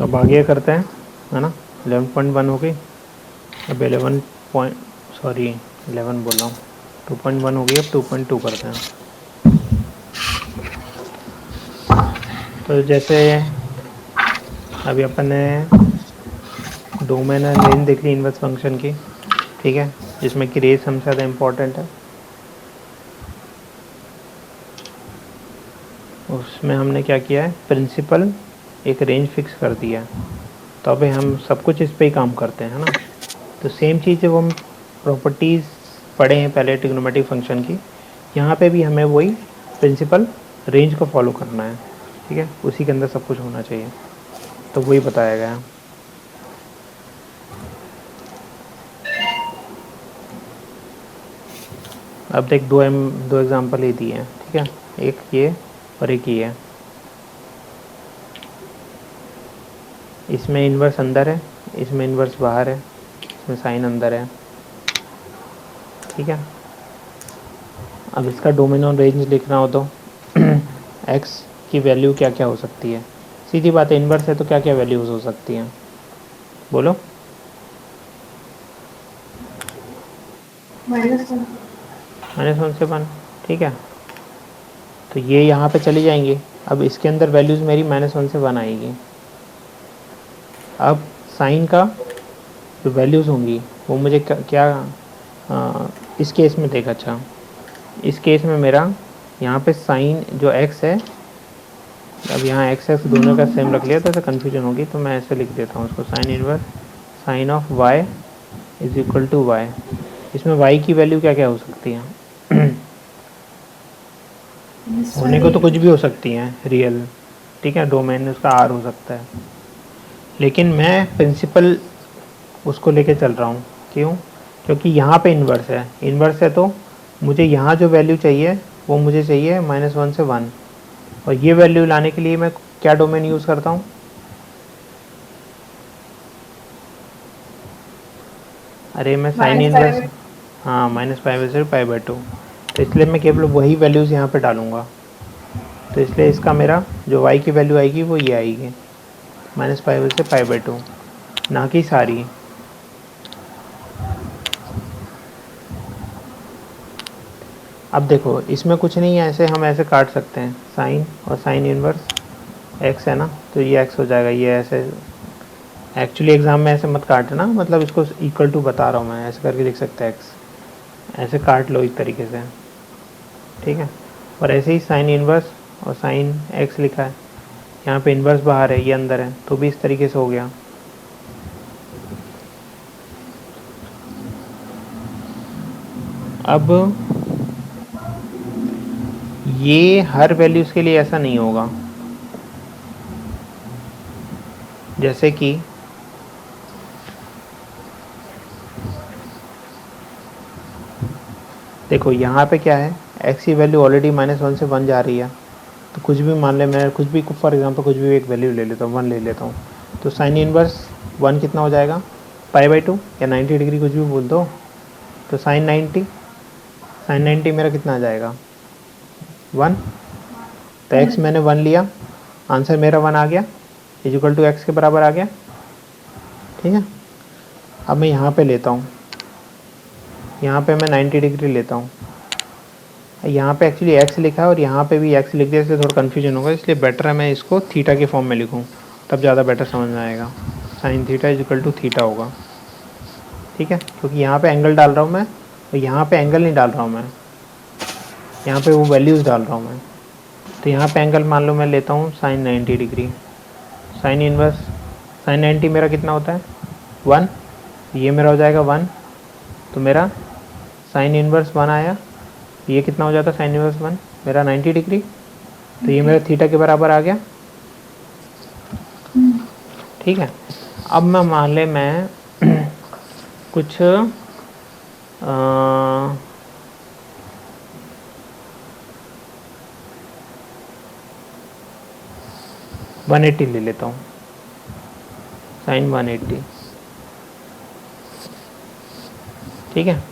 अब आगे करते हैं, है ना। 11.1 हो गई। अब 11 पॉइंट, सॉरी 11 बोल रहा हूँ, 2.1 हो गई। अब 2.2 करते हैं। तो जैसे अभी अपन ने डोमेन एंड रेंज देख ली इनवर्स फंक्शन की, ठीक है, जिसमें कि रेंज सबसे ज़्यादा इम्पोर्टेंट है। उसमें हमने क्या किया है, प्रिंसिपल एक रेंज फिक्स कर दिया है, तो अभी हम सब कुछ इस पे ही काम करते हैं, है ना। तो सेम चीज़ जब हम प्रॉपर्टीज़ पढ़े हैं पहले ट्रिग्नोमेट्रिक फंक्शन की, यहाँ पे भी हमें वही प्रिंसिपल रेंज को फॉलो करना है, ठीक है, उसी के अंदर सब कुछ होना चाहिए, तो वही बताया गया है। अब देख दो एग्जांपल ही दिए हैं, ठीक है, एक ये और एक ये। इसमें इन्वर्स अंदर है, इसमें इन्वर्स बाहर है, इसमें साइन अंदर है, ठीक है। अब इसका डोमेन और रेंज लिखना हो तो एक्स की वैल्यू क्या क्या हो सकती है, सीधी बात है, इन्वर्स है तो क्या क्या वैल्यूज हो सकती हैं, बोलो। -1 से 1, ठीक है। तो ये यहाँ पे चली जाएंगी। अब इसके अंदर वैल्यूज़ मेरी -1 से 1 आएगी। अब साइन का जो वैल्यूज़ होंगी वो मुझे क्या इस केस में देख, अच्छा इस केस में मेरा यहाँ पे साइन जो x है, अब यहाँ x दोनों का सेम रख लिया तो ऐसे कन्फ्यूजन होगी, तो मैं ऐसे लिख देता हूँ उसको, sine inverse sine of y is equal to y। इसमें y की वैल्यू क्या क्या हो सकती है होने को तो कुछ भी हो सकती हैं रियल, ठीक है, डोमेन उसका r हो सकता है, लेकिन मैं प्रिंसिपल उसको लेके चल रहा हूँ। क्यों? क्योंकि यहाँ पे इन्वर्स है तो मुझे यहाँ जो वैल्यू चाहिए वो मुझे चाहिए -1 से 1, और ये वैल्यू लाने के लिए मैं क्या डोमेन यूज़ करता हूँ, अरे मैं साइन इनवर्स, हाँ -π से π/2, तो इसलिए मैं केवल वही वैल्यूज़ यहाँ पे डालूँगा। तो इसलिए इसका मेरा जो y की वैल्यू आएगी वो ये आएगी, -π से π/2, ना कि सारी। अब देखो इसमें कुछ नहीं है, ऐसे हम ऐसे काट सकते हैं, साइन और साइन इनवर्स x है ना, तो ये x हो जाएगा, ये ऐसे। एक्चुअली एग्ज़ाम में ऐसे मत काटना, मतलब इसको इक्वल टू बता रहा हूँ मैं, ऐसे करके लिख सकते हैं x, ऐसे काट लो एक तरीके से, ठीक है। और ऐसे ही साइन इनवर्स और साइन x लिखा है, यहाँ पे इन्वर्स बाहर है, ये अंदर है, तो भी इस तरीके से हो गया। अब ये हर वैल्यूज़ के लिए ऐसा नहीं होगा, जैसे कि देखो यहाँ पे क्या है, x की वैल्यू ऑलरेडी -1 से 1 जा रही है, तो कुछ भी मान ले, मैं कुछ भी फॉर एग्जांपल कुछ भी एक वैल्यू ले लेता हूँ, 1 ले लेता हूँ, तो साइन इनवर्स 1 कितना हो जाएगा, π/2 या 90 डिग्री कुछ भी बोल दो, तो साइन 90 मेरा कितना आ जाएगा, 1। तो x मैंने 1 लिया, आंसर मेरा 1 आ गया, इक्वल टू x के बराबर आ गया, ठीक है। अब मैं यहाँ पे लेता हूँ, यहाँ पे मैं 90 डिग्री लेता हूँ, यहाँ पे एक्चुअली x लिखा है और यहाँ पे भी x लिख दिया, इसलिए थोड़ा कन्फ्यूजन होगा, इसलिए बेटर है मैं इसको थीटा के फॉर्म में लिखूँ, तब ज़्यादा बेटर समझ में आएगा। Sine theta is equal to theta होगा, ठीक है, क्योंकि यहाँ पे एंगल डाल रहा हूँ मैं, और यहाँ पे एंगल नहीं डाल रहा हूँ मैं, यहाँ पे वो वैल्यूज़ डाल रहा हूँ मैं। तो यहाँ पे एंगल मान लो मैं लेता हूँ sine 90 degree, sine inverse sine 90 मेरा कितना होता है, 1, ये मेरा हो जाएगा 1, तो मेरा साइन इनवर्स 1 आया, ये कितना हो जाता है साइन इनवर्स 1 मेरा 90 डिग्री, तो ये मेरा थीटा के बराबर आ गया, ठीक है। अब मैं मान ले मैं कुछ 180 ले लेता हूँ, साइन 180, ठीक है,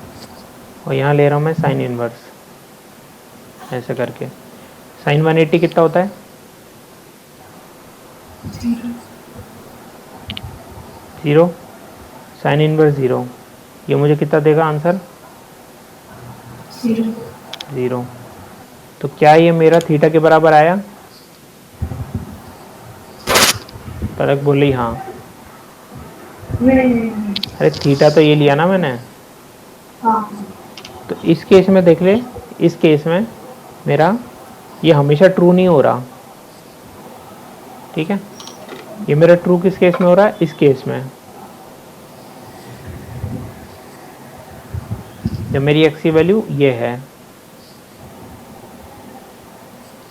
और यहाँ ले रहा हूँ मैं साइन इनवर्स, ऐसे करके। साइन 180 कितना होता है, 0, साइन इनवर्स 0, ये मुझे कितना देगा आंसर? 0। तो क्या ये मेरा थीटा के बराबर आया? पलक बोली हाँ। अरे थीटा तो ये लिया ना मैंने। हाँ। तो इस केस में देख ले, इस केस में मेरा ये हमेशा ट्रू नहीं हो रहा, ठीक है। ये मेरा ट्रू किस केस में हो रहा है? इस केस में, जब मेरी एक्स की वैल्यू ये है,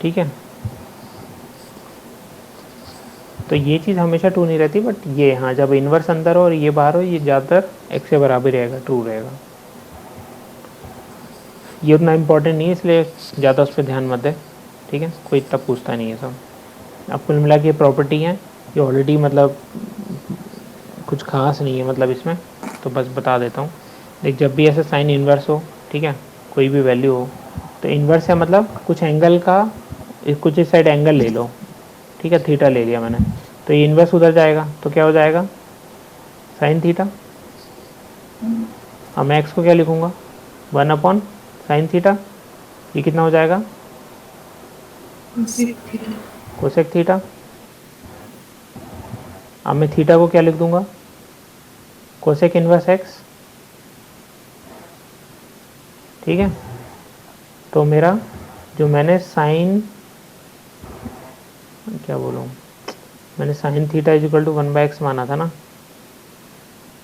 ठीक है। तो ये चीज़ हमेशा ट्रू नहीं रहती, बट ये हाँ, जब इन्वर्स अंदर हो और ये बाहर हो, ये ज़्यादातर एक्स के बराबर रहेगा, ट्रू रहेगा। ये उतना इम्पोर्टेंट नहीं है, इसलिए ज़्यादा उस पर ध्यान मत दे, ठीक है। कोई इतना पूछता नहीं है सब। अब कुल मिला के ये प्रॉपर्टी है, ये ऑलरेडी मतलब कुछ खास नहीं है मतलब इसमें, तो बस बता देता हूँ। देख, जब भी ऐसे साइन इन्वर्स हो, ठीक है, कोई भी वैल्यू हो, तो इन्वर्स है मतलब कुछ एंगल का, कुछ इस साइड एंगल ले लो, ठीक है। थीटा ले लिया मैंने, तो ये इन्वर्स उधर जाएगा, तो क्या हो जाएगा? Sine theta. अब मैं एक्स को क्या लिखूँगा? 1 साइन थीटा। ये कितना हो जाएगा? Cosec theta. अब मैं थीटा को क्या लिख दूंगा? कोसेक इनवर्स एक्स, ठीक है। तो मेरा जो मैंने साइन, क्या बोलूँ, मैंने sine theta is equal to 1/x माना था ना,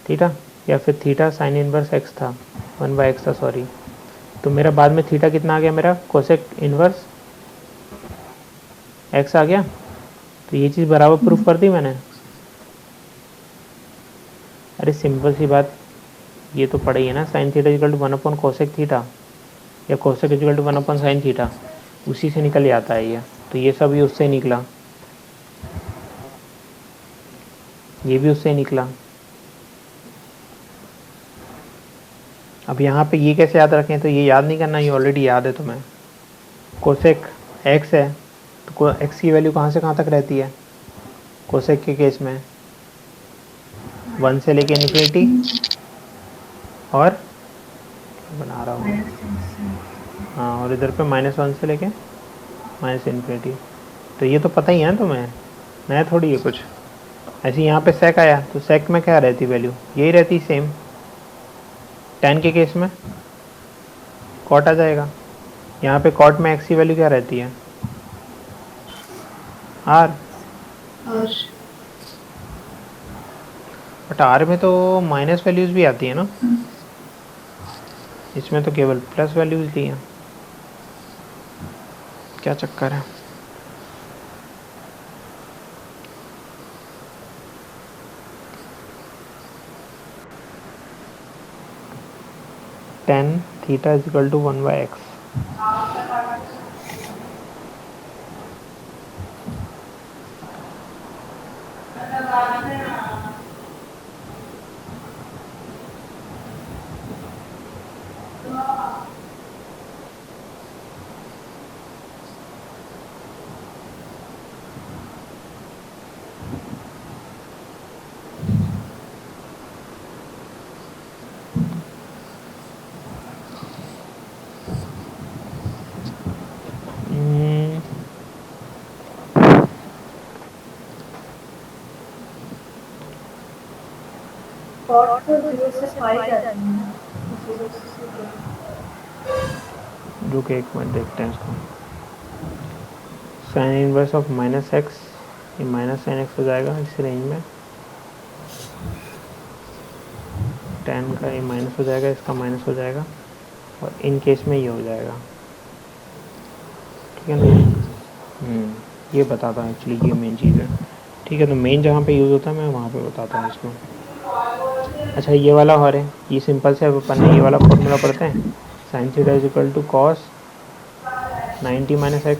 थीटा, या फिर थीटा साइन इनवर्स एक्स था, 1/x था, सॉरी। तो मेरा बाद में थीटा कितना आ गया? मेरा कोसेक इनवर्स एक्स आ गया। तो ये चीज़ बराबर प्रूफ कर दी मैंने। अरे सिंपल सी बात, ये तो पढ़ी है ना, sine theta equal to 1 cosec theta, या cosec equal to 1 sine theta, उसी से निकल जाता है ये। तो ये सब ये उससे निकला, ये भी उससे निकला। अब यहाँ पे ये कैसे याद रखें? तो ये याद नहीं करना, ये ऑलरेडी याद है तुम्हें। कोसेक एक्स है, तो एक्स की वैल्यू कहाँ से कहाँ तक रहती है कोसेक के केस में? 1 से लेके इन्फिनिटी, और बना रहा हूँ, हाँ, और इधर पे -1 से लेके -इन्फिनिटी। तो ये तो पता ही है ना तुम्हें, नया थोड़ी है कुछ। ऐसे यहाँ पे सेक आया, तो सेक में क्या रहती वैल्यू? यही रहती सेम। tan के केस में कॉट आ जाएगा। यहाँ पे कॉट में एक्स की वैल्यू क्या रहती है? आर। बट आर में तो माइनस वैल्यूज़ भी आती है ना, इसमें तो केवल प्लस वैल्यूज़ दी हैं। क्या चक्कर है? tan theta is equal to 1/x। रुक एक मिनट, देखते हैं इसको। साइन इनवर्स ऑफ -x, ये माइनस साइन एक्स हो जाएगा इस रेंज में। tan का ये माइनस हो जाएगा, इसका माइनस हो जाएगा, और इन केस में ये हो जाएगा, ठीक है ना। ये बताता हूँ एक्चुअली, ये मेन चीज़ है, ठीक है। तो मेन जहाँ पे यूज़ होता है मैं वहाँ पे बताता हूँ इसको। अच्छा, ये वाला और है, ये सिंपल से अपन ने ये वाला फॉर्मूला पढ़ते हैं। Sine theta is equal to cos 90 - x,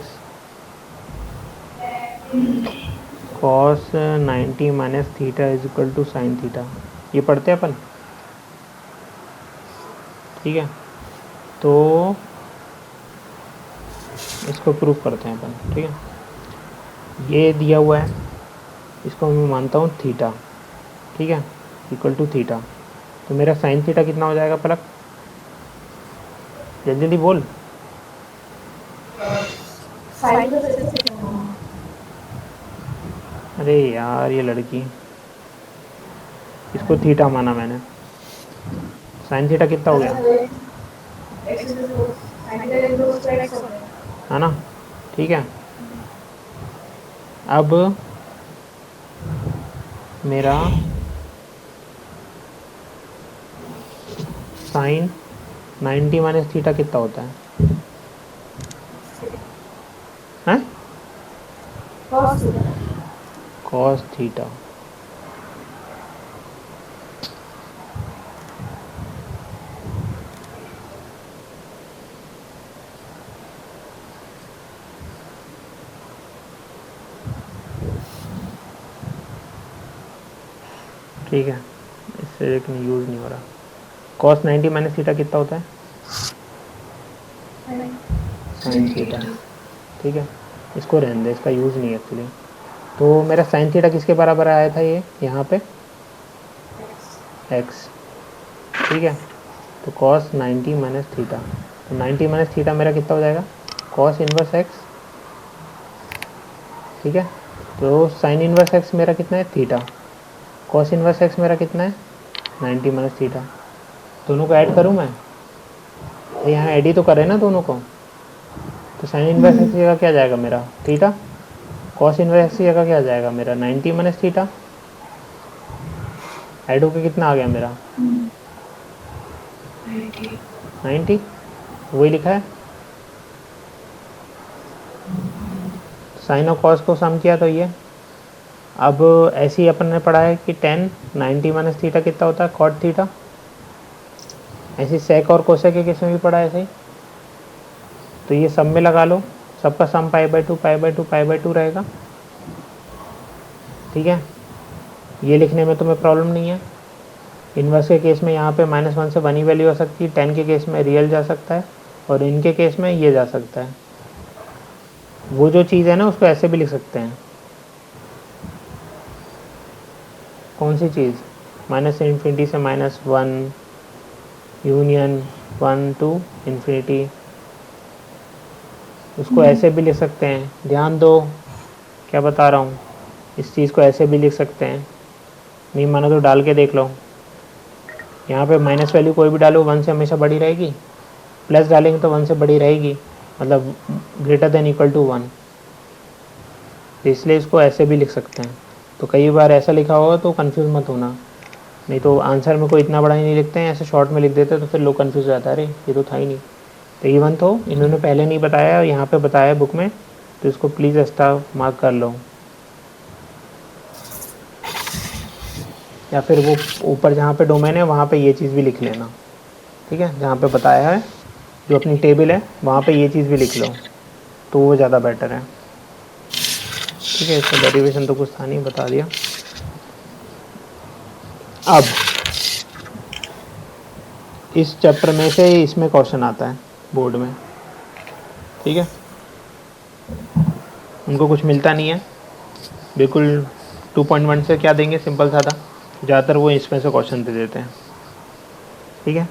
cos 90 - theta is equal to sine theta, ये पढ़ते हैं अपन, ठीक है। तो इसको प्रूफ करते हैं अपन, ठीक है। ये दिया हुआ है, इसको मैं मानता हूँ थीटा, ठीक है। Equal to theta. तो मेरा साइन थीटा कितना हो जाएगा पलक, जल्दी जल्दी बोल। साइन का कैसे करना है? अरे यार ये लड़की, इसको थीटा माना मैंने। साइन थीटा कितना हो गया, अच्छा एक्स साइन का इनवर्स तो एक्स हो गया। है ना। ठीक है, अब मेरा साइन 90 माइनस थीटा कितना होता है, हैं? Cos cos theta. ठीक है, इससे लेकिन यूज़ नहीं हो रहा। कॉस 90 माइनस थीटा कितना होता है, साइन थीटा। ठीक है, इसको रहने दे, इसका यूज़ नहीं है एक्चुअली। तो मेरा साइन थीटा किसके बराबर आया था, ये यहाँ पे एक्स। ठीक है, तो कॉस 90 माइनस थीटा, तो 90 माइनस थीटा मेरा कितना हो जाएगा, कॉस इनवर्स एक्स। ठीक है, तो साइन इनवर्स एक्स मेरा कितना है, थीटा। कॉस इनवर्स एक्स मेरा कितना है, 90 माइनस थीटा। दोनों को ऐड करूँ मैं, यहाँ ऐड ही तो करे ना दोनों को। तो साइन इनवर्स एक्स की जगह क्या जाएगा मेरा, थीटा। कॉस इनवर्स एक्स की जगह क्या जाएगा मेरा, 90 माइनस थीटा। ऐड होकर कितना आ गया मेरा, 90। वही लिखा है। साइन और कॉस को सम किया तो ये। अब ऐसे ही अपन ने पढ़ा है कि टेन 90 माइनस थीटा कितना होता है, कॉट थीटा। ऐसे सेक और कोसेक के केस में भी पढ़ा है ऐसे ही। तो ये सब में लगा लो, सबका sum pi by two pi by two pi by two रहेगा। ठीक है, ये लिखने में तुम्हें प्रॉब्लम नहीं है। इन्वर्स के केस में यहाँ पे -1 से 1 ही वैल्यू हो सकती है, 10 के केस में रियल जा सकता है, और इनके केस में ये जा सकता है। वो जो चीज़ है ना उसको ऐसे भी लिख सकते हैं। कौन सी चीज़, -∞ से -1 यूनियन 1 टू इन्फिनिटी, उसको ऐसे भी लिख सकते हैं। ध्यान दो क्या बता रहा हूँ, इस चीज़ को ऐसे भी लिख सकते हैं। नहीं माना तो डाल के देख लो। यहाँ पे माइनस वैल्यू कोई भी डालो 1 से हमेशा बड़ी रहेगी, प्लस डालेंगे तो 1 से बड़ी रहेगी, मतलब ग्रेटर देन इक्वल टू 1। तो इसलिए इसको ऐसे भी लिख सकते हैं। तो कई बार ऐसा लिखा होगा तो कंफ्यूज मत होना, नहीं तो आंसर में कोई इतना बड़ा ही नहीं लिखते हैं, ऐसे शॉर्ट में लिख देते हैं तो फिर लोग कंफ्यूज हो जाता है, अरे ये तो था ही नहीं। तो इवन तो इन्होंने पहले नहीं बताया, यहाँ पे बताया बुक में, तो इसको प्लीज़ एक्स्ट्रा मार्क कर लो, या फिर वो ऊपर जहाँ पे डोमेन है वहाँ पे ये चीज़ भी लिख लेना। ठीक है, जहाँ पे बताया है जो अपनी टेबल है वहाँ पे ये चीज़ भी लिख लो, तो वो ज़्यादा बेटर है। ठीक है, इसका डेरिवेशन तो कुछ था नहीं, बता दिया। अब इस चैप्टर में से इसमें क्वेश्चन आता है बोर्ड में। ठीक है, उनको कुछ मिलता नहीं है बिल्कुल। 2.1 से क्या देंगे, सिंपल सा था, ज़्यादातर वो इसमें से क्वेश्चन दे देते हैं। ठीक है,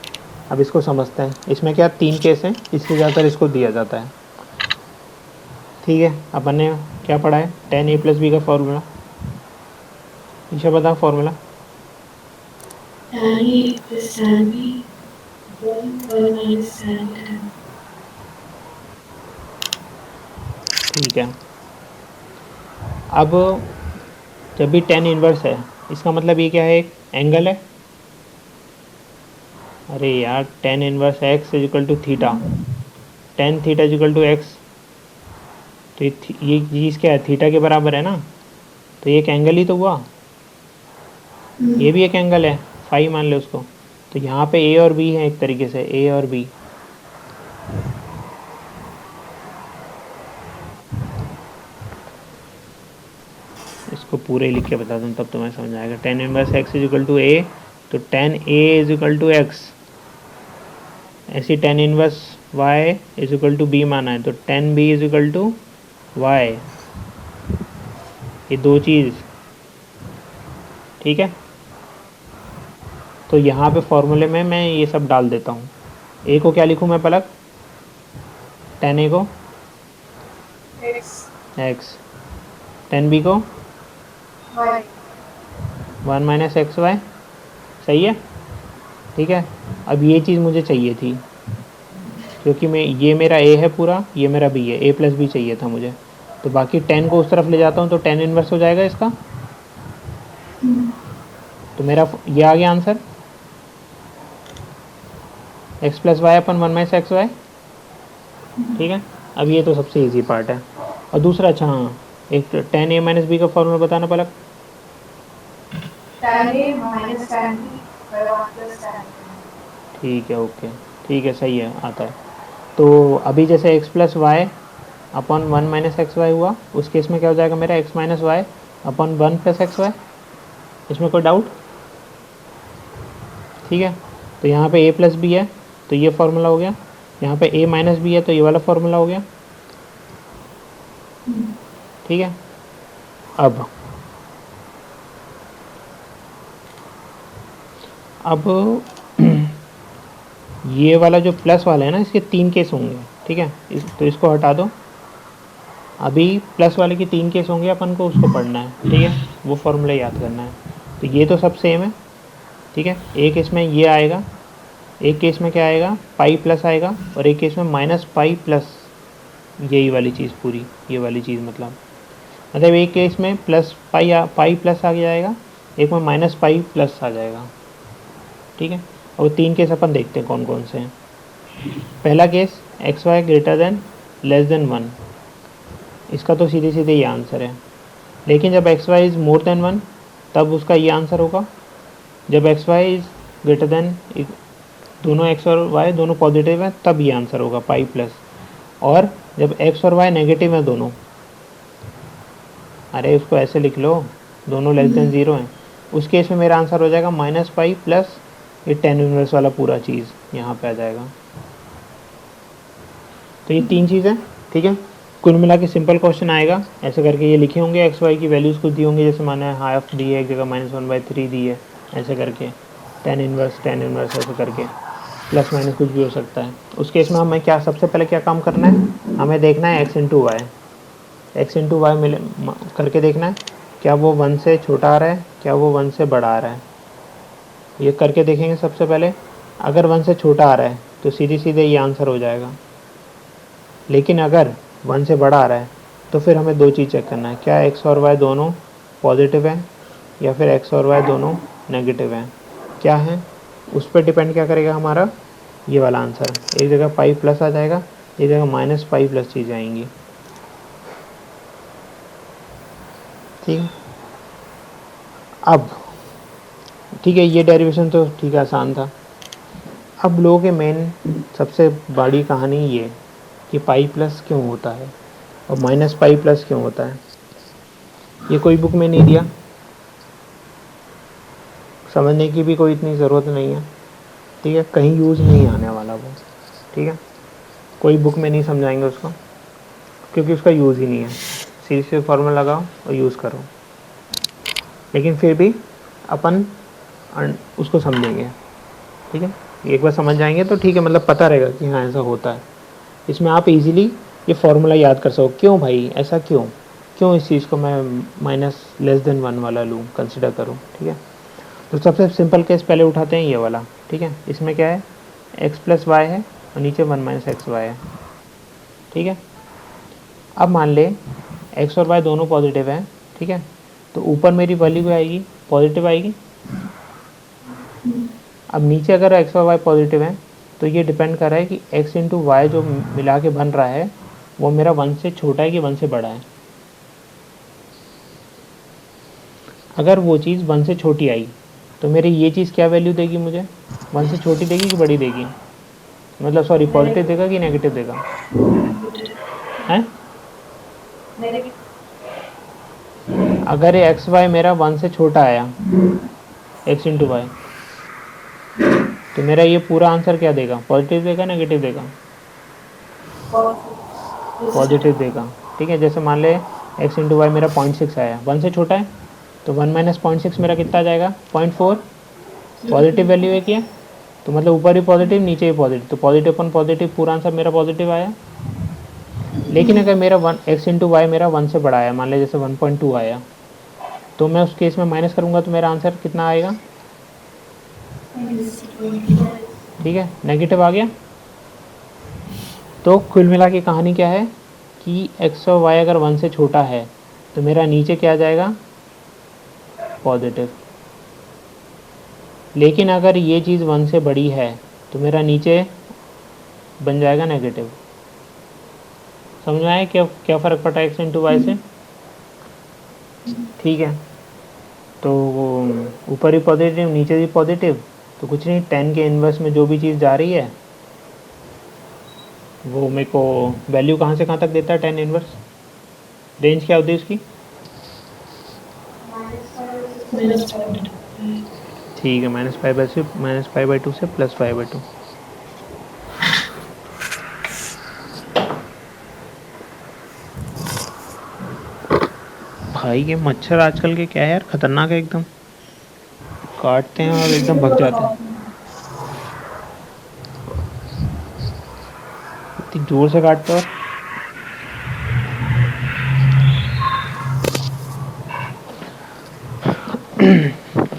अब इसको समझते हैं। इसमें क्या 3 केस हैं, इसलिए ज़्यादातर इसको दिया जाता है। ठीक है, अपन ने क्या पढ़ा है, tan a + b का फॉर्मूला। ईशा बता formula. tan A plus tan B 1 minus tan A। ठीक है, अब जब भी tan इनवर्स है, इसका मतलब ये क्या है, एक एंगल है। अरे यार, tan inverse x equal to theta, tan theta equal to x. तो ये चीज़ क्या है, थीटा के बराबर है ना, तो ये एक एंगल ही तो हुआ। ये भी एक एंगल है, फाई मान लो उसको। तो यहाँ पे a और b है, एक तरीके से a और b। इसको पूरे लिख के बता दूँ तब तुम्हें समझ आएगा। tan inverse x equal to a, तो tan a equal to x। ऐसी tan inverse y equal to b माना है, तो tan b equal to y। ये दो चीज़, ठीक है। तो यहाँ पे फॉर्मूले में मैं ये सब डाल देता हूँ। ए को क्या लिखूँ मैं पलक? tan ए को x, tan b को 1 माइनस एक्स वाई। सही है, ठीक है। अब ये चीज़ मुझे चाहिए थी, क्योंकि मैं ये मेरा ए है पूरा, ये मेरा बी है, ए प्लस बी चाहिए था मुझे। तो बाकी 10 को उस तरफ ले जाता हूँ तो tan इनवर्स हो जाएगा इसका। तो मेरा ये आ गया आंसर, x प्लस वाई अपन 1 माइनस एक्स वाई। ठीक है, अब ये तो सबसे इजी पार्ट है। और दूसरा, अच्छा हाँ, एक tan a माइनस बी का फॉर्मूला बताना पलक। ठीक है, ओके, ठीक है, सही है, आता है। तो अभी जैसे x प्लस वाई अपन 1 माइनस एक्स वाई हुआ, उस केस में क्या हो जाएगा मेरा x माइनस वाई अपन 1 प्लस एक्स वाई। इसमें कोई डाउट? ठीक है, तो यहाँ पे a प्लस बी है तो ये फार्मूला हो गया, यहाँ पे a माइनस बी है तो ये वाला फार्मूला हो गया। ठीक है, अब ये वाला जो प्लस वाला है ना, इसके 3 केस होंगे। ठीक है, तो इसको हटा दो। अभी प्लस वाले के 3 केस होंगे, अपन को उसको पढ़ना है। ठीक है, वो फॉर्मूला याद करना है। तो ये तो सब सेम है। ठीक है, एक केस में ये आएगा, एक केस में क्या आएगा, पाई प्लस आएगा, और एक केस में माइनस पाई प्लस, यही वाली चीज़ पूरी, ये वाली चीज़ मतलब एक केस में प्लस पाई प्लस आ जाएगा, एक में माइनस पाई प्लस आ जाएगा। ठीक है, और 3 केस अपन देखते हैं कौन कौन से हैं। पहला case, x y greater than less than 1, इसका तो सीधे सीधे ये आंसर है। लेकिन जब x y is more than 1 तब उसका ये आंसर होगा। जब x y is greater than, दोनों एक्स और वाई दोनों पॉजिटिव हैं तब ये आंसर होगा पाई प्लस। और जब एक्स और वाई नेगेटिव हैं दोनों, अरे उसको ऐसे लिख लो, दोनों लेस देन 0 हैं, उस केस में मेरा आंसर हो जाएगा माइनस पाई प्लस ये tan इनवर्स वाला पूरा चीज़ यहाँ पे आ जाएगा। तो ये 3 चीज़ें। ठीक है, कुल मिला के सिंपल क्वेश्चन आएगा ऐसे करके। ये लिखे होंगे एक्स वाई की वैल्यूज़ कुछ दी होंगी, जैसे माना है हाफ दी है, एक जगह -1/3 दी है, ऐसे करके tan इनवर्स ऐसे करके, प्लस माइनस कुछ भी हो सकता है। उस केस में हमें क्या, सबसे पहले क्या काम करना है, हमें देखना है x इंटू वाई मिले करके देखना है, क्या वो 1 से छोटा आ रहा है, क्या वो 1 से बड़ा आ रहा है। ये करके देखेंगे सबसे पहले। अगर 1 से छोटा आ रहा है तो सीधे सीधे ये आंसर हो जाएगा। लेकिन अगर 1 से बड़ा आ रहा है तो फिर हमें 2 चीज़ चेक करना है, क्या x और y दोनों पॉजिटिव हैं या फिर x और y दोनों नेगेटिव हैं। क्या है, उस पर डिपेंड क्या करेगा हमारा ये वाला आंसर। एक जगह पाई प्लस आ जाएगा, एक जगह माइनस पाई प्लस चीज़ें आएंगी। ठीक है, अब ठीक है, ये डेरिवेशन तो ठीक है, आसान था। अब लोगों के मेन सबसे बड़ी कहानी ये कि पाई प्लस क्यों होता है और माइनस पाई प्लस क्यों होता है। ये कोई बुक में नहीं दिया, समझने की भी कोई इतनी ज़रूरत नहीं है। ठीक है, कहीं यूज़ नहीं आने वाला वो। ठीक है, कोई बुक में नहीं समझाएंगे उसको, क्योंकि उसका यूज़ ही नहीं है। सीधे से फॉर्मूला लगाओ और यूज़ करो। लेकिन फिर भी अपन उसको समझेंगे। ठीक है, एक बार समझ जाएंगे तो ठीक है, मतलब पता रहेगा कि हाँ ऐसा होता है। इसमें आप इजीली ये फार्मूला याद कर सको। क्यों भाई, ऐसा क्यों क्यों इस चीज़ को मैं -<1 वाला लूँ, कंसिडर करूँ। ठीक है, तो सबसे सिंपल केस पहले उठाते हैं ये वाला। ठीक है, इसमें क्या है, x प्लस वाई है और नीचे 1 माइनस एक्स वाई है। ठीक है, अब मान ले x और y दोनों पॉजिटिव हैं। ठीक है, तो ऊपर मेरी वैल्यू क्या आएगी, पॉजिटिव आएगी। अब नीचे अगर x और y पॉजिटिव हैं तो ये डिपेंड कर रहा है कि x इंटू वाई जो मिला के बन रहा है वो मेरा 1 से छोटा है कि 1 से बड़ा है। अगर वो चीज़ 1 से छोटी आई तो मेरी ये चीज़ क्या वैल्यू देगी मुझे, 1 से छोटी देगी कि बड़ी देगी, मतलब सॉरी पॉजिटिव देगा कि नेगेटिव देगा, हैं। अगर ये एक्स वाई मेरा 1 से छोटा आया, x इंटू वाई, तो मेरा ये पूरा आंसर क्या देगा, पॉजिटिव देगा नेगेटिव देगा, पॉजिटिव देगा। ठीक है, जैसे मान ले x इंटू वाई मेरा 0.6 आया, 1 से छोटा है, तो 1 माइनस 0.6 मेरा कितना आ जाएगा, 0.4। पॉजिटिव वैल्यू है क्या, तो मतलब ऊपर ही पॉजिटिव नीचे ही पॉजिटिव, तो पॉजिटिव अपन पॉजिटिव पूरा आंसर मेरा पॉजिटिव आया। लेकिन अगर मेरा वन एक्स इंटू वाई मेरा 1 से बड़ा आया, मान लिया जैसे 1.2 आया, तो मैं उस केस में माइनस करूँगा तो मेरा आंसर कितना आएगा, ठीक है, नेगेटिव आ गया। तो कुल मिला के कहानी क्या है कि एक्स और वाई अगर 1 से छोटा है तो मेरा नीचे क्या आ जाएगा, पॉजिटिव। लेकिन अगर ये चीज़ 1 से बड़ी है तो मेरा नीचे बन जाएगा नेगेटिव। समझ में आया क्या क्या फ़र्क पड़ा एक्स इंटू वाई से, ठीक है। तो ऊपर ही पॉजिटिव नीचे भी पॉजिटिव, तो कुछ नहीं, 10 के इन्वर्स में जो भी चीज़ जा रही है वो मेरे को वैल्यू कहाँ से कहाँ तक देता है, 10 इन्वर्स, रेंज क्या होती है उसकी, ठीक है, -5/2 से +5/2। भाई ये मच्छर आजकल के क्या है यार, खतरनाक है एकदम, काटते हैं और एकदम भग जाते हैं, इतनी जोर से काटते हैं।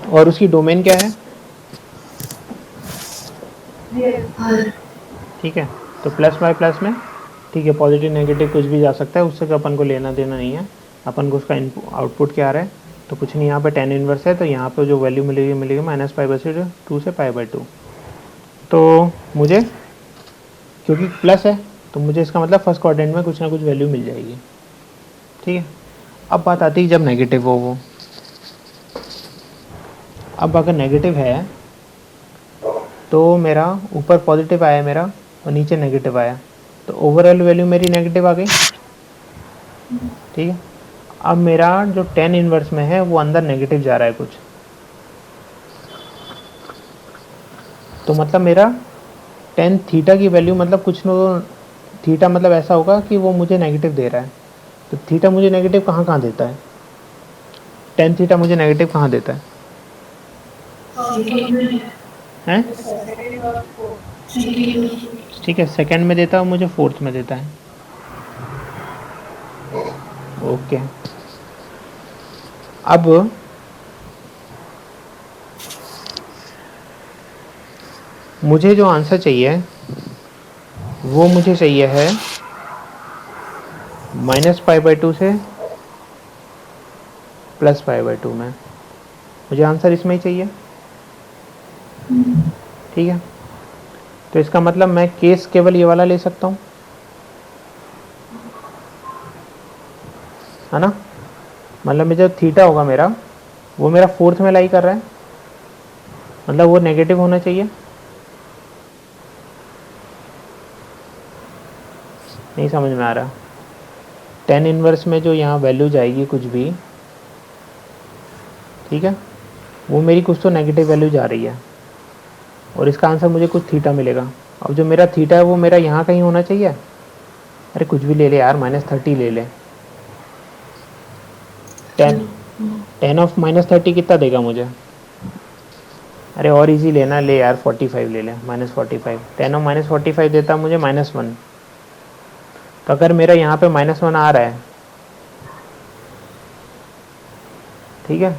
और उसकी डोमेन क्या है, ठीक है, तो प्लस बाय प्लस में, ठीक है, पॉजिटिव नेगेटिव कुछ भी जा सकता है, उससे अपन को लेना देना नहीं है, अपन को उसका इनपुट आउटपुट क्या आ रहा है, तो कुछ नहीं, यहाँ पे 10 इन्वर्स है तो यहाँ पे जो वैल्यू मिलेगी -π/2 से π/2। तो मुझे क्योंकि प्लस है तो मुझे इसका मतलब फर्स्ट क्वाड्रेंट में कुछ ना कुछ वैल्यू मिल जाएगी, ठीक है। अब बात आती है जब नेगेटिव हो वो, अब अगर नेगेटिव है तो मेरा ऊपर पॉजिटिव आया मेरा और नीचे नेगेटिव आया, तो ओवरऑल वैल्यू मेरी नेगेटिव आ गई, ठीक है। अब मेरा जो 10 इन्वर्स में है वो अंदर नेगेटिव जा रहा है कुछ, तो मतलब मेरा 10 थीटा की वैल्यू मतलब कुछ न, थीटा मतलब ऐसा होगा कि वो मुझे नेगेटिव दे रहा है, तो थीटा मुझे नेगेटिव कहाँ कहाँ देता है, 10 थीटा मुझे नेगेटिव कहाँ देता है, हैं, ठीक है, सेकंड में देता है, मुझे फोर्थ में देता है, ओके। अब मुझे जो आंसर चाहिए वो मुझे चाहिए है -π/2 से +π/2 में, मुझे आंसर इसमें ही चाहिए, ठीक है। तो इसका मतलब मैं केस केवल ये वाला ले सकता हूँ, है ना, मतलब मैं जो थीटा होगा मेरा वो मेरा फोर्थ में लाई कर रहा है, मतलब वो नेगेटिव होना चाहिए, नहीं समझ में आ रहा, 10 इन्वर्स में जो यहाँ वैल्यू जाएगी कुछ भी, ठीक है, वो मेरी कुछ तो नेगेटिव वैल्यू जा रही है और इसका आंसर मुझे कुछ थीटा मिलेगा। अब जो मेरा थीटा है वो मेरा यहाँ कहीं होना चाहिए, अरे कुछ भी ले ले यार, -30 ले ले, 10 ऑफ -30 कितना देगा मुझे, अरे और इजी लेना, ले यार 45 ले ले, -45, 10 ऑफ -45 देता मुझे -1, तो अगर मेरा यहाँ पे -1 आ रहा है, ठीक है,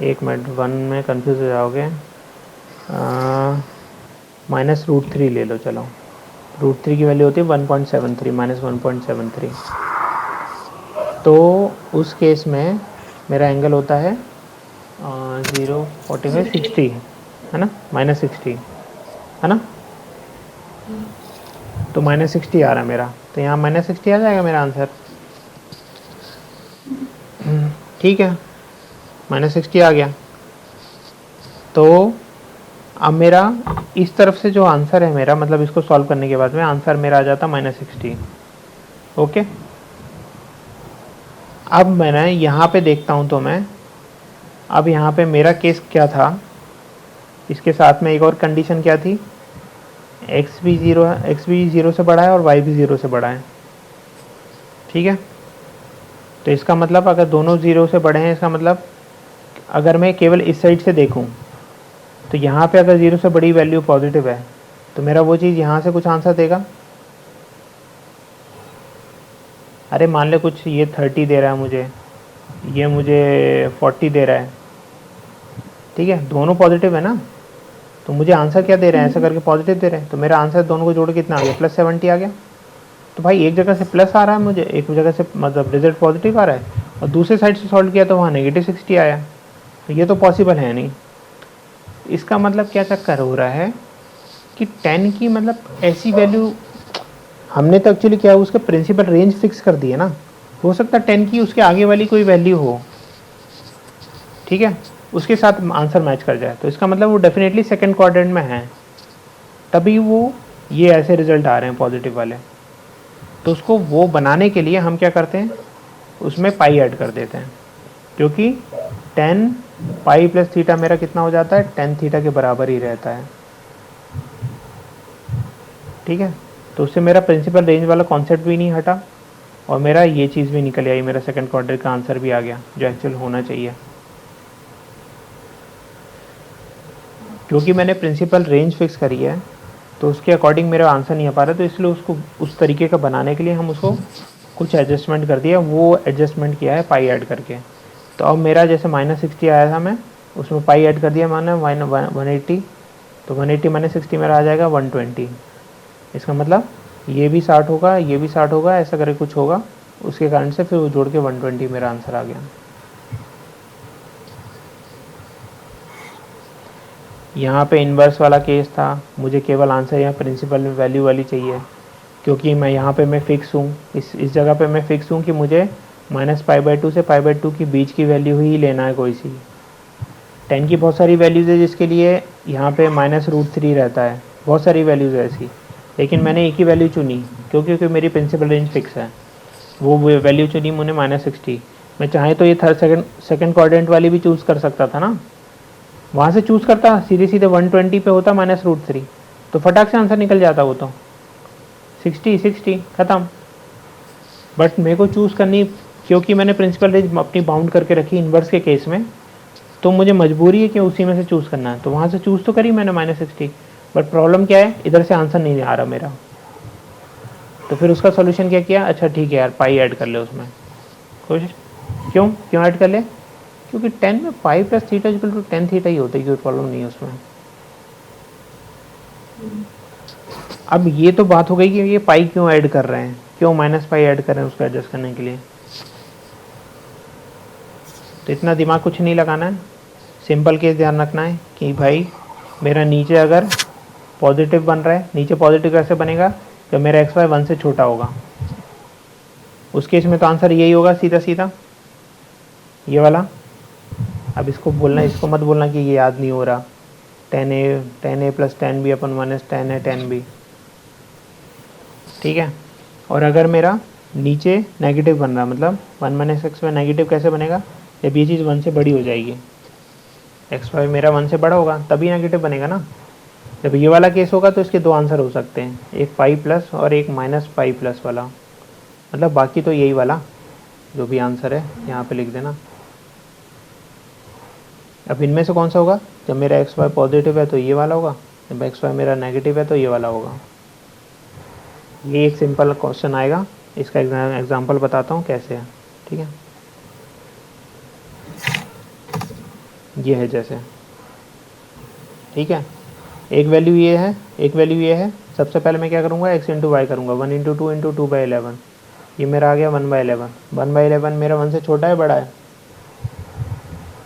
एक मिनट, 1 में कंफ्यूज हो जाओगे, -√3 ले लो, चलो √3 की वैल्यू होती है 1.73, -1.73, तो उस केस में मेरा एंगल होता है 0.45 60, है ना, -60, है ना, तो -60 आ रहा है मेरा, तो यहाँ -60 आ जाएगा मेरा आंसर, ठीक है, -60 आ गया। तो अब मेरा इस तरफ से जो आंसर है मेरा, मतलब इसको सॉल्व करने के बाद में आंसर मेरा आ जाता -60, ओके। अब मैंने यहाँ पे देखता हूँ तो मैं, अब यहाँ पे मेरा केस क्या था, इसके साथ में एक और कंडीशन क्या थी, x भी 0 से बड़ा है और y भी 0 से बड़ा है, ठीक है। तो इसका मतलब अगर दोनों 0 से बड़े हैं, इसका मतलब अगर मैं केवल इस साइड से देखूं तो यहाँ पे अगर 0 से बड़ी वैल्यू पॉजिटिव है तो मेरा वो चीज़ यहाँ से कुछ आंसर देगा। अरे मान ले कुछ ये 30 दे रहा है मुझे, ये मुझे 40 दे रहा है, ठीक है, दोनों पॉजिटिव है ना, तो मुझे आंसर क्या दे रहे हैं, ऐसा करके पॉजिटिव दे रहे हैं, तो मेरा आंसर दोनों को जोड़ के कितना आ गया, +70 आ गया। तो भाई एक जगह से प्लस आ रहा है मुझे, एक जगह से मतलब रिजल्ट पॉजिटिव आ रहा है, और दूसरे साइड से सॉल्व किया तो वहाँ -60 आया, तो ये तो पॉसिबल है नहीं। इसका मतलब क्या चक्कर हो रहा है कि 10 की मतलब ऐसी वैल्यू, हमने तो एक्चुअली क्या है उसका प्रिंसिपल रेंज फिक्स कर दी है ना, हो सकता है 10 की उसके आगे वाली कोई वैल्यू हो, ठीक है, उसके साथ आंसर मैच कर जाए, तो इसका मतलब वो डेफिनेटली सेकंड क्वाड्रेंट में है, तभी वो ये ऐसे रिजल्ट आ रहे हैं पॉजिटिव वाले। तो उसको वो बनाने के लिए हम क्या करते हैं, उसमें पाई ऐड कर देते हैं, क्योंकि 10 पाई प्लस थीटा मेरा कितना हो जाता है, 10 थीटा के बराबर ही रहता है, ठीक है। तो उससे मेरा प्रिंसिपल रेंज वाला कॉन्सेप्ट भी नहीं हटा, और मेरा ये चीज़ भी निकल आई, मेरा सेकंड क्वाड्रेंट का आंसर भी आ गया जो एक्चुअल होना चाहिए, क्योंकि मैंने प्रिंसिपल रेंज फिक्स करी है, तो उसके अकॉर्डिंग मेरा आंसर नहीं आ पा रहा, तो इसलिए उसको उस तरीके का बनाने के लिए हम उसको कुछ एडजस्टमेंट कर दिया, वो एडजस्टमेंट किया है पाई ऐड करके। तो अब मेरा जैसे -60 आया था, मैं उसमें पाई ऐड कर दिया मैंने 180, तो 180 -60 मेरा आ जाएगा 120। इसका मतलब ये भी 60 होगा, ये भी 60 होगा, ऐसा करके कुछ होगा, उसके कारण से फिर वो जोड़ के 120 मेरा आंसर आ गया। यहाँ पे इन्वर्स वाला केस था, मुझे केवल आंसर यहाँ प्रिंसिपल में वैल्यू वाली चाहिए, क्योंकि मैं यहाँ पे मैं फ़िक्स हूँ, इस जगह पे मैं फ़िक्स हूँ कि मुझे -π/2 से π/2 के बीच की वैल्यू ही लेना है कोई सी। 10 की बहुत सारी वैल्यूज़ है जिसके लिए यहाँ पे -√3 रहता है, बहुत सारी वैल्यूज़ है ऐसी, लेकिन मैंने एक ही वैल्यू चुनी क्योंकि मेरी प्रिंसिपल रेंज फिक्स है, वो वैल्यू चुनी मैंने -60। मैं चाहे तो ये सेकंड क्वाड्रेंट वाली भी चूज़ कर सकता था ना, वहाँ से चूज़ करता सीधे सीधे 120 पे होता -√3, तो फटाक से आंसर निकल जाता वो तो 60 ख़त्म। बट मेरे को चूज़ करनी, क्योंकि मैंने प्रिंसिपल रेंज अपनी बाउंड करके रखी इन्वर्स के केस में, तो मुझे मजबूरी है कि उसी में से चूज़ करना है, तो वहाँ से चूज़ तो करी मैंने -60, बट प्रॉब्लम क्या है, इधर से आंसर नहीं आ रहा मेरा, तो फिर उसका सोल्यूशन क्या किया, अच्छा ठीक है यार पाई ऐड कर ले उसमें, खुश, क्यों ऐड कर ले, क्योंकि 10 में pi plus theta equal to 10 theta ही होता है, कोई प्रॉब्लम नहीं है उसमें। अब ये तो बात हो गई कि ये पाई क्यों ऐड कर रहे हैं, क्यों -π ऐड कर रहे हैं उसको एडजस्ट करने के लिए, तो इतना दिमाग कुछ नहीं लगाना है, सिंपल केस ध्यान रखना है कि भाई मेरा नीचे अगर पॉजिटिव बन रहा है, नीचे पॉजिटिव कैसे बनेगा, जब मेरा xy 1 से छोटा होगा, उस केस में तो आंसर यही होगा सीधा सीधा, ये वाला। अब इसको बोलना, इसको मत बोलना कि ये याद नहीं हो रहा, 10a + 10b अपन -10 है 10b, ठीक है। और अगर मेरा नीचे नेगेटिव बन रहा, मतलब 1 - x में नेगेटिव कैसे बनेगा, जब ये चीज़ 1 से बड़ी हो जाएगी, xy मेरा 1 से बड़ा होगा तभी नेगेटिव बनेगा ना। जब ये वाला केस होगा तो इसके दो आंसर हो सकते हैं, एक π+ और एक -π+ वाला, मतलब बाकी तो यही वाला जो भी आंसर है यहाँ पे लिख देना। अब इनमें से कौन सा होगा, जब मेरा xy पॉजिटिव है तो ये वाला होगा, जब xy मेरा नेगेटिव है तो ये वाला होगा। ये एक सिंपल क्वेश्चन आएगा, इसका एग्जांपल बताता हूँ कैसे है, ठीक है। ये है जैसे, ठीक है, एक वैल्यू ये है, एक वैल्यू ये है, सबसे पहले मैं क्या करूँगा, x × y करूँगा, 1 × 2 × 2/11, ये मेरा आ गया 1/11, 1/11 मेरा 1 से छोटा है बड़ा है,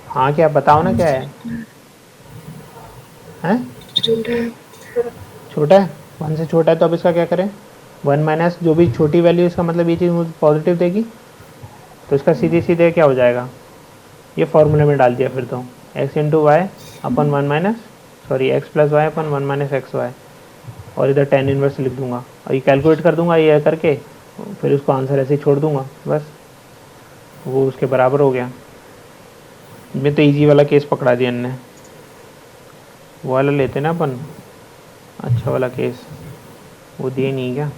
हाँ क्या बताओ ना क्या है, हैं छोटा है, 1 से छोटा है, तो अब इसका क्या करें, 1 - जो भी छोटी वैल्यू, इसका मतलब ये चीज़ मुझे पॉजिटिव देगी, तो इसका सीधे सीधे क्या हो जाएगा, ये फॉर्मूले में डाल दिया फिर तो, x × y अपन x + y अपन 1 - xy, और इधर tan इनवर्स लिख दूंगा, और ये कैलकुलेट कर दूंगा ये करके, फिर उसको आंसर ऐसे ही छोड़ दूंगा, बस वो उसके बराबर हो गया। मैं तो इजी वाला केस पकड़ा दिया इनने, वो वाला लेते ना अपन, अच्छा वाला केस, वो दिए नहीं क्या।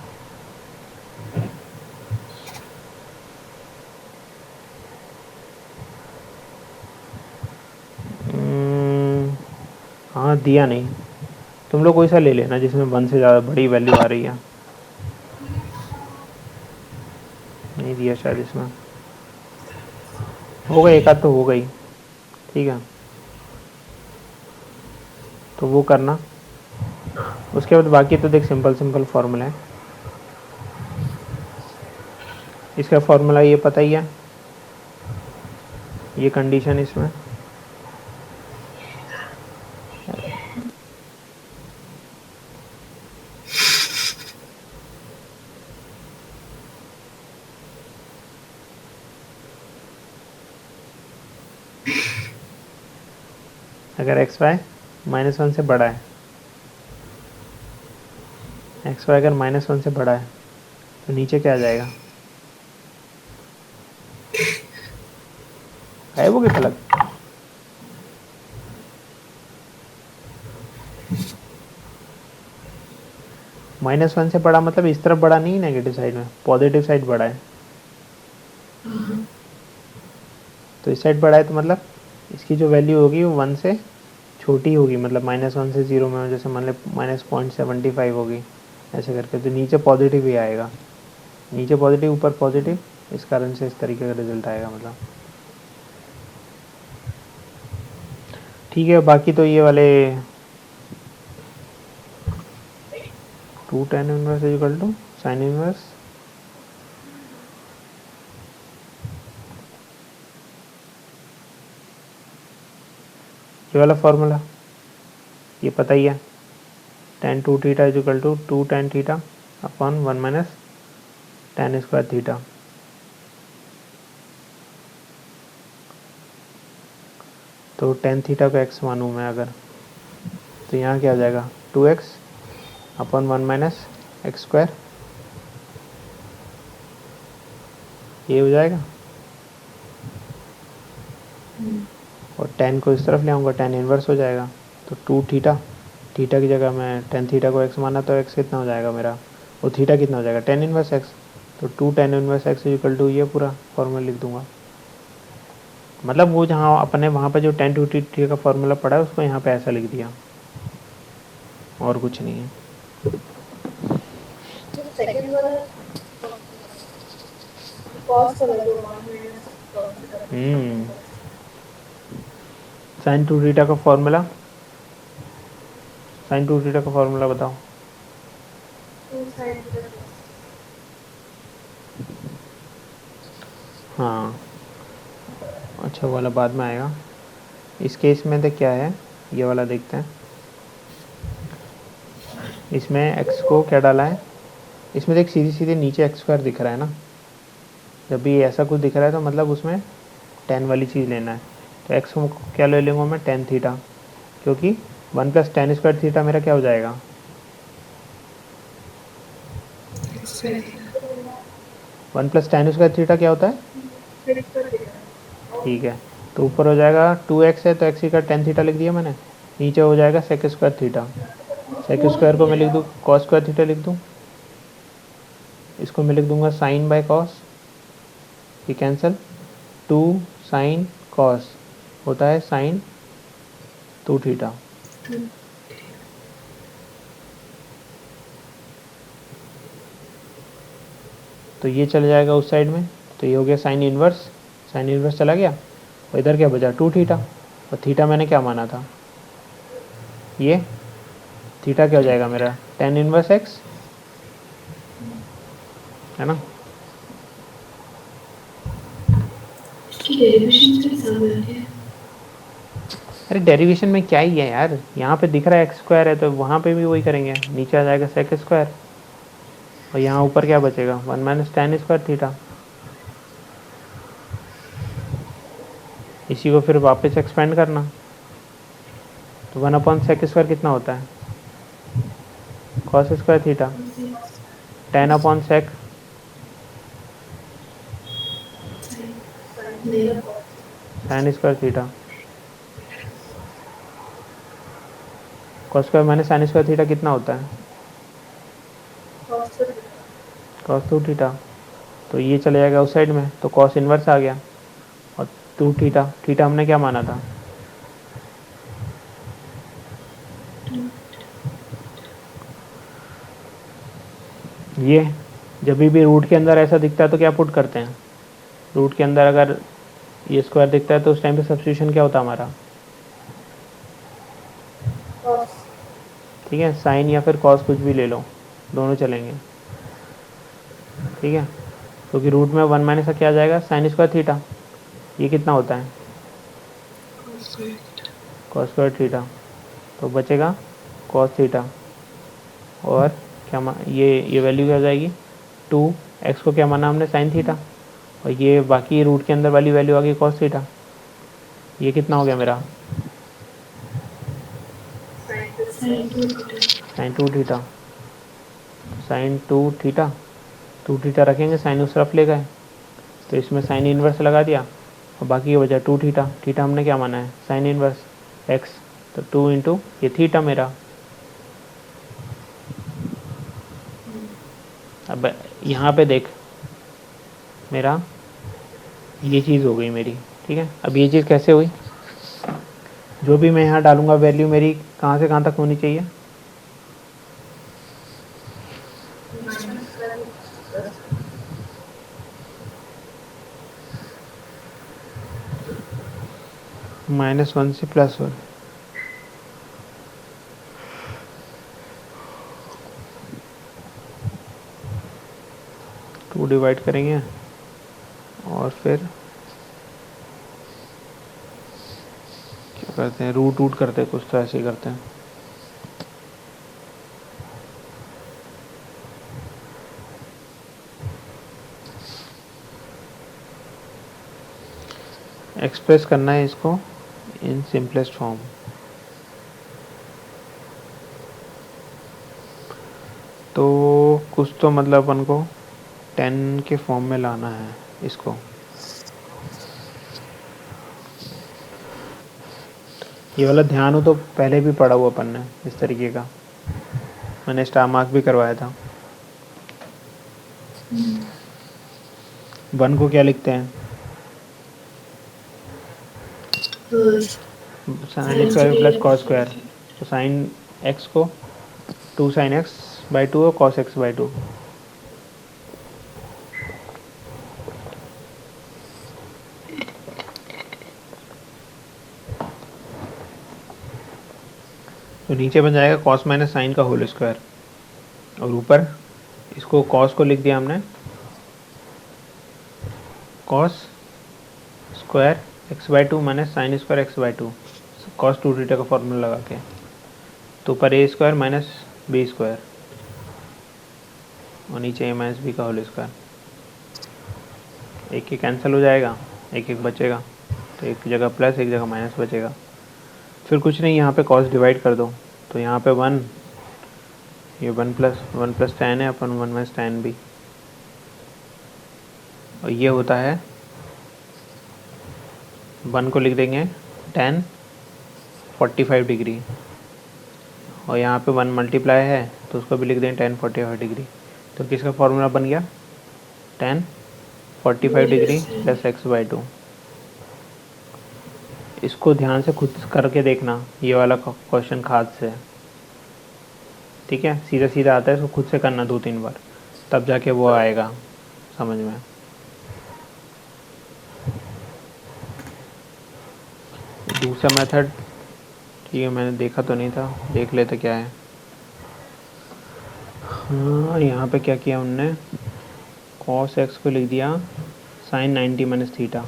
हाँ दिया नहीं, तुम लोग कोई सा ले लेना जिसमें 1 से ज़्यादा बड़ी वैल्यू आ रही है। नहीं दिया शायद इसमें, हो गई एक आध तो हो गई। ठीक है, तो वो करना। उसके बाद बाकी तो देख सिंपल सिंपल फार्मूला है। इसका फार्मूला ये पता ही है, ये कंडीशन इसमें अगर एक्स वाई -1 से बड़ा है, एक्स वाई अगर -1 से बड़ा है तो नीचे क्या आ जाएगा, है वो क्या फलक। -1 से बड़ा मतलब इस तरफ बड़ा नहीं, नेगेटिव साइड में, पॉजिटिव साइड बड़ा है। तो इस साइड बड़ा है तो मतलब इसकी जो वैल्यू होगी वो 1 से छोटी होगी, मतलब -1 से 0 में जैसे मान ले -0.75 होगी, ऐसे करके तो नीचे पॉजिटिव ही आएगा, नीचे पॉजिटिव ऊपर पॉजिटिव, इस कारण से इस तरीके का रिजल्ट आएगा मतलब। ठीक है, बाकी तो ये वाले 2 tan inverse equal to sine inverse ये वाला फॉर्मूला ये पता ही है, tan 2 theta is equal to 2 tan theta upon 1 minus tan square theta. तो tan थीटा को x मानूँ मैं अगर, तो यहाँ क्या हो जाएगा 2x upon 1 minus x square, ये हो जाएगा। और tan को इस तरफ ले आऊँगा, tan इन्वर्स हो जाएगा, तो 2 थीटा, थीटा की जगह मैं tan थीटा को x माना तो x कितना हो जाएगा मेरा, वो थीटा कितना हो जाएगा tan इन्वर्स x, तो 2 tan inverse x equal to ये पूरा फॉर्मूला लिख दूंगा। मतलब वो जहाँ अपने वहाँ पे जो tan 2 थीटा का फॉर्मूला पड़ा है उसको यहाँ पे ऐसा लिख दिया, और कुछ नहीं है। सेकंड वाला कॉस वाला जो साइन 2 थीटा का फॉर्मूला, साइन 2 थीटा का फॉर्मूला बताओ। हाँ अच्छा, वो वाला बाद में आएगा। इस केस में देख क्या है, ये वाला देखते हैं। इसमें x को क्या डाला है, इसमें देख सीधी सीधी नीचे एक्स स्क्वायर दिख रहा है ना, जब भी ऐसा कुछ दिख रहा है तो मतलब उसमें tan वाली चीज़ लेना है। तो x को क्या ले लूँगा मैं tan थीटा, क्योंकि 1 प्लस tan स्क्वायर थीटा मेरा क्या हो जाएगा, 1 प्लस tan स्क्वायर थीटा क्या होता है। ठीक है, तो ऊपर हो जाएगा 2x है तो x का tan थीटा लिख दिया मैंने, नीचे हो जाएगा sec square theta, sec square को मैं लिख दूँ कॉस स्क्वायर थीटा लिख दूँ, इसको मैं लिख दूंगा साइन बाय कॉस, ये कैंसिल, 2 साइन कॉस होता है साइन 2 थीटा। तो ये चला जाएगा उस साइड में, तो ये हो गया साइन इन्वर्स, साइन इन्वर्स चला गया, और इधर क्या बचा 2 थीटा, और थीटा मैंने क्या माना था, ये थीटा क्या हो जाएगा मेरा tan इन्वर्स x, है ना। अरे डेरिवेशन में क्या ही है यार, यहाँ पे दिख रहा है एक्स स्क्वायर है तो वहाँ पे भी वही करेंगे, नीचे आ जाएगा सेक स्क्वायर, और यहाँ ऊपर क्या बचेगा 1 माइनस tan स्क्वायर थीटा। इसी को फिर वापस एक्सपेंड करना, तो 1 अपॉन सेक स्क्वायर कितना होता है cos square theta, tan upon sec sine square theta, cos square minus sine square theta कितना होता है कॉस 2 थीटा। तो ये चले जाएगा उस साइड में, तो कॉस इन्वर्स आ गया, और 2 थीटा, थीटा हमने क्या माना था ये जब भी रूट के अंदर ऐसा दिखता है तो क्या पुट करते हैं, रूट के अंदर अगर ये स्क्वायर दिखता है तो उस टाइम पे सब्स्टिट्यूशन क्या होता है हमारा, cos ठीक है, साइन या फिर कॉस कुछ भी ले लो, दोनों चलेंगे, ठीक है। क्योंकि रूट में 1 माइनस का क्या आ जाएगा, साइन स्क्वायर थीटा, ये कितना होता है, cos theta. Cos square theta, तो बचेगा कॉस थीटा, और क्या ये वैल्यू क्या हो जाएगी, 2x को क्या माना हमने, साइन थीटा, और ये बाकी रूट के अंदर वाली वैल्यू आ गई कॉस थीटा, ये कितना हो गया मेरा, Sin 2 theta. Sine 2 theta, sine 2 theta, 2 theta रखेंगे, साइन उस तरफ ले गए, तो इसमें साइन इन्वर्स लगा दिया, और बाकी ये बचा 2 थीटा, थीटा हमने क्या माना है, साइन इन्वर्स x, तो 2 इंटू ये थीटा मेरा। अब यहाँ पे देख, मेरा ये चीज़ हो गई मेरी, ठीक है। अब ये चीज़ कैसे हुई, जो भी मैं यहाँ डालूंगा वैल्यू मेरी कहाँ से कहाँ तक होनी चाहिए, -1 से +1, 2 डिवाइड करेंगे, और फिर क्या करते हैं, रूट वूट करते हैं, कुछ तो ऐसे ही करते हैं। एक्सप्रेस करना है इसको इन सिंपलेस्ट फॉर्म, तो कुछ तो मतलब अपन को 10 के फॉर्म में लाना है इसको। ये वाला ध्यान हो तो पहले भी पढ़ा हुआ अपन ने इस तरीके का, मैंने स्टार मार्क भी करवाया था। 1 को क्या लिखते हैं, sine square plus cos square, तो साइन x को 2 साइन x/2 और कॉस x/2, तो नीचे बन जाएगा कॉस माइनस साइन का होल स्क्वायर, और ऊपर इसको कॉस को लिख दिया हमने cos square x/2 minus sine square x/2, cos 2 theta का फॉर्मूला लगा के, तो ऊपर a square minus b square, और नीचे a माइनस बी का होल स्क्वायर, एक एक कैंसिल हो जाएगा, एक एक बचेगा, तो एक जगह प्लस एक जगह माइनस बचेगा। फिर कुछ नहीं, यहाँ पे कॉस डिवाइड कर दो, तो यहाँ पे 1, ये 1 प्लस tan है अपन 1 माइनस tan भी, और ये होता है 1 को लिख देंगे tan 45 डिग्री, और यहाँ पे 1 मल्टीप्लाई है तो उसको भी लिख देंगे tan 45 डिग्री, तो किसका फॉर्मूला बन गया, tan 45 डिग्री प्लस x/2। इसको ध्यान से खुद करके देखना, ये वाला क्वेश्चन खास से, ठीक है, सीधा सीधा आता है, इसको खुद से करना 2-3 बार, तब जाके वो आएगा समझ में। दूसरा मेथड, ठीक है, मैंने देखा तो नहीं था, देख लेते क्या है। हाँ, यहाँ पे क्या किया उनने, cos x को लिख दिया sin 90 माइनस थीटा,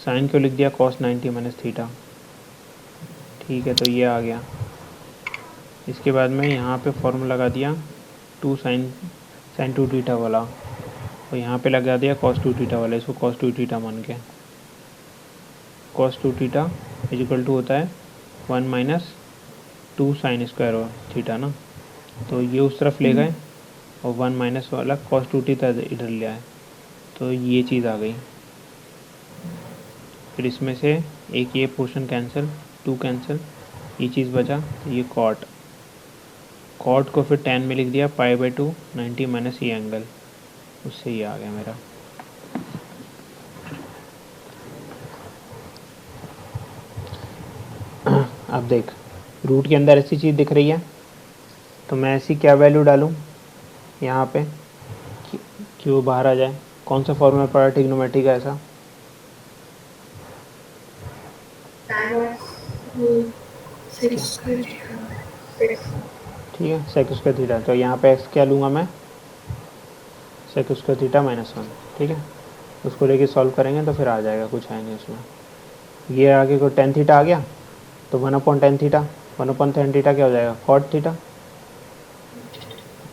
साइन को लिख दिया cos 90 माइनस थीटा, ठीक है, तो ये आ गया। इसके बाद में यहाँ पे फॉर्मूला लगा दिया 2 साइन 2 थीटा वाला, और यहाँ पे लगा दिया cos 2 थीटा वाला, इसको cos 2 थीटा मान के, cos 2 थीटा इजिकल टू होता है 1 माइनस 2 साइन स्क्वायर थीटा ना, तो ये उस तरफ ले गए, और 1 माइनस वाला cos 2 थीटा इधर ले आए, तो ये चीज़ आ गई। फिर इसमें से एक ये पोर्शन कैंसिल, 2 कैंसिल, ये चीज़ बचा, तो ये कॉट को फिर tan में लिख दिया π/2 90 माइनस ये एंगल, उससे ये आ गया मेरा। अब देख, रूट के अंदर ऐसी चीज़ दिख रही है, तो मैं ऐसी क्या वैल्यू डालूँ, यहाँ पे क्यू बाहर आ जाए, कौन सा फॉर्मूला पड़ा ट्रिग्नोमेट्री का ऐसा? ठीक है, सेक स्क्वायर थीटा। तो यहाँ पे एक्स क्या लूँगा मैं? Sec square theta -1। ठीक है, उसको लेके सॉल्व करेंगे तो फिर आ जाएगा, कुछ है नहीं उसमें। ये आगे को टेन थीटा आ गया, तो 1/tan थीटा, 1/tan थीटा क्या हो जाएगा? Cot theta.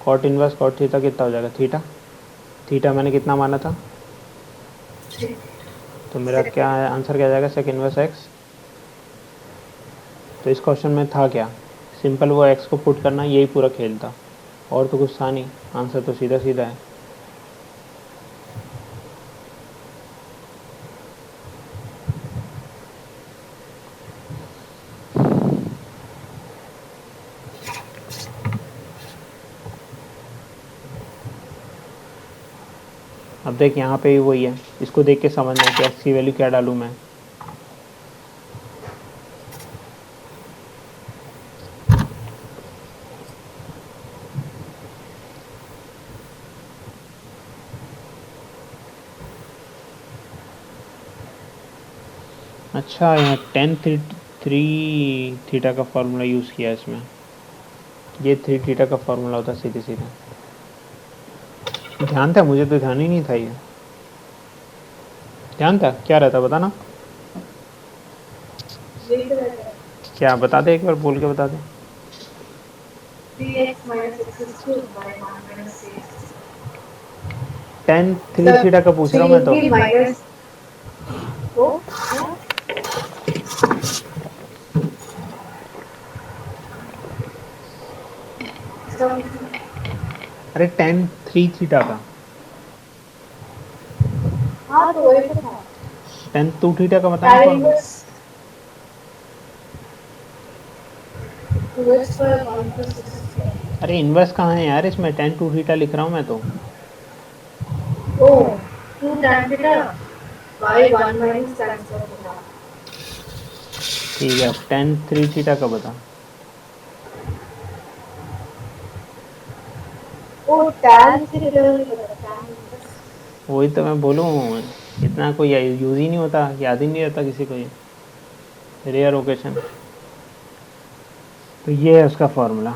Cot inverse cot theta कितना हो जाएगा? थीटा। थीटा मैंने कितना माना था? तो मेरा क्या है आंसर, क्या जाएगा? Sec inverse x. तो इस क्वेश्चन में था क्या? सिंपल वो एक्स को पुट करना, यही पूरा खेल था, और तो कुछ था नहीं। आंसर तो सीधा सीधा है। अब देख यहाँ पे भी वही है, इसको देख के समझना है कि एक्स की वैल्यू क्या डालूँ मैं। अच्छा, यहाँ थ्री थीटा का फॉर्मूला यूज़ किया है इसमें। ये थ्री थीटा का फॉर्मूला होता है सीधे सीधे। ध्यान था, मुझे तो ध्यान ही नहीं था ये। ध्यान था क्या रहता, बता ना। क्या बता दे, एक बार बोल के बता दे। 10 3 थीटा का पूछ रहा हूँ मैं तो। अरे 10 3 थीटा का। हाँ तो वही तो था। 10 2 थीटा का बताना कौन। अरे इनवर्स कहाँ है यार इसमें? 10 2 थीटा लिख रहा हूँ मैं तो। ठीक है, अब 10 3 थीटा का बता। वही तो मैं बोलूँ, इतना कोई यूज ही नहीं होता, याद ही नहीं रहता किसी को, ये रेयर ओकेशन। तो ये है उसका फॉर्मूला।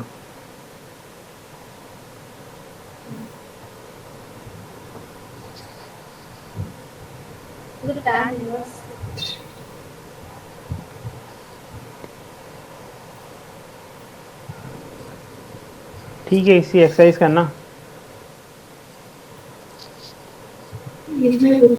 ठीक है, इसी एक्सरसाइज करना।